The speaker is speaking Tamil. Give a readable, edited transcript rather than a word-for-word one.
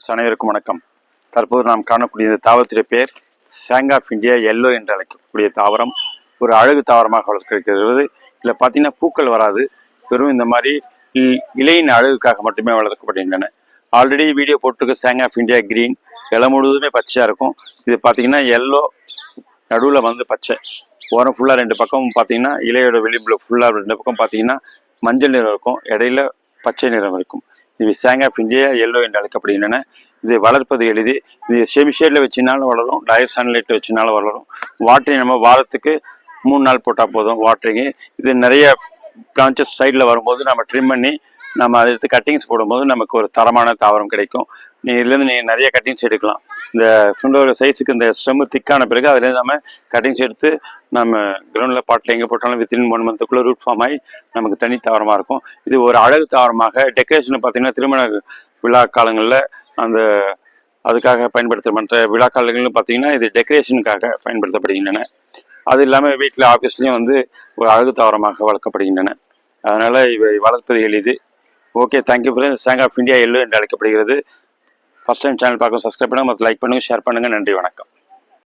அனைவருக்கும் வணக்கம். தற்போது நாம் காணக்கூடிய இந்த தாவரத்துடைய பெயர் சாங் ஆஃப் இந்தியா எல்லோ என்று அழைக்கக்கூடிய தாவரம். ஒரு அழகு தாவரமாக வளர்க்கிறது. இதில் பார்த்தீங்கன்னா பூக்கள் வராது, வெறும் இந்த மாதிரி இலையின் அழகுக்காக மட்டுமே வளர்க்கப்படுகின்றன. ஆல்ரெடி வீடியோ போட்டுருக்கு சாங் ஆஃப் இந்தியா கிரீன், இலை முழுவதுமே பச்சையாக இருக்கும். இது பார்த்தீங்கன்னா எல்லோ, நடுவில் வந்து பச்சை, ஓரம் ஃபுல்லாக ரெண்டு பக்கம் பார்த்தீங்கன்னா இலையோட வெளிப்புல ஃபுல்லாக ரெண்டு பக்கம் பார்த்தீங்கன்னா மஞ்சள் நிறம் இருக்கும், இடையில பச்சை நிறம் இருக்கும். இது சாங் ஆஃப் இந்தியா எல்லோ என்று அழைக்கப்படுகின்றன. இது வளர்ப்பது எளிது. இது செமி ஷேடில் வச்சினாலும் வளரும், டைரக்ட் சன்லைட்டில் வச்சினாலும் வளரும். வாட்டரிங் நம்ம வாரத்துக்கு 3 நாள் போட்டால் போதும் வாட்டரிங்கு. இது நிறைய பிரான்ச்சஸ் சைடில் வரும்போது நம்ம ட்ரிம் பண்ணி நம்ம அதை எடுத்து கட்டிங்ஸ் போடும்போது நமக்கு ஒரு தரமான தாவரம் கிடைக்கும். இதுலேருந்து நீங்கள் நிறைய கட்டிங்ஸ் எடுக்கலாம். இந்த சுண்டோட சைஸுக்கு இந்த ஸ்டெம்மு திக்கான பிறகு அதுலேருந்து நம்ம கட்டிங்ஸ் எடுத்து நம்ம கிரவுண்டில் பாட்டில் எங்கே போட்டாலும் வித்தின் 1 மந்த்துக்குள்ளே ரூட் ஃபார்ம் ஆகி நமக்கு தனி தாவரமாக இருக்கும். இது ஒரு அழகு தாவரமாக டெக்கரேஷன் பார்த்தீங்கன்னா திருமண விழா காலங்களில் அந்த அதுக்காக பயன்படுத்த மற்ற விழா காலங்களிலும் பார்த்தீங்கன்னா இது டெக்கரேஷனுக்காக பயன்படுத்தப்படுகின்றன. அது இல்லாமல் வீட்டில் ஆஃபீஸ்லேயும் வந்து ஒரு அழகு தாவரமாக வளர்க்கப்படுகின்றன. அதனால் இவை வளர்ப்பது எளிது. Okay, thank you friends. Song of India yellow என்று அழைக்கப்படுகிறது. ஃபர்ஸ்ட் டைம் சேனல் பார்க்க சப்ஸ்கிரைப் பண்ணுங்கள், லைக் பண்ணுங்கள், ஷேர் பண்ணுங்கள். நன்றி, வணக்கம்.